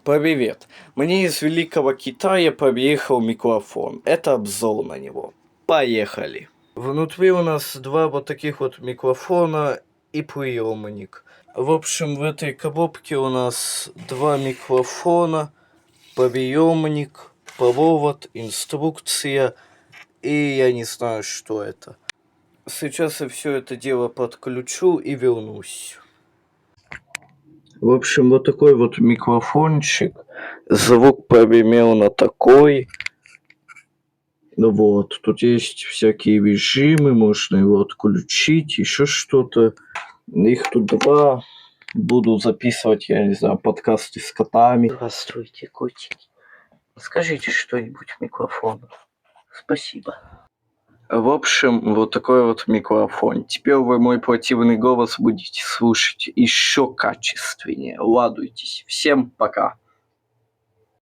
Привет! Мне из Великого Китая приехал микрофон. Это обзор на него. Поехали! Внутри у нас два вот таких вот микрофона и приемник. В общем, в этой коробке у нас два микрофона, приемник, провод, инструкция и я не знаю, что это. Сейчас я все это дело подключу и вернусь. В общем, вот такой вот микрофончик. Звук примерно такой. Вот, тут есть всякие режимы, можно его отключить, еще что-то. Их тут два. Буду записывать, я не знаю, подкасты с котами. Здравствуйте, котики. Скажите что-нибудь в микрофон. Спасибо. В общем, вот такой вот микрофон. Теперь вы мой противный голос будете слушать еще качественнее. Ладуйтесь. Всем пока.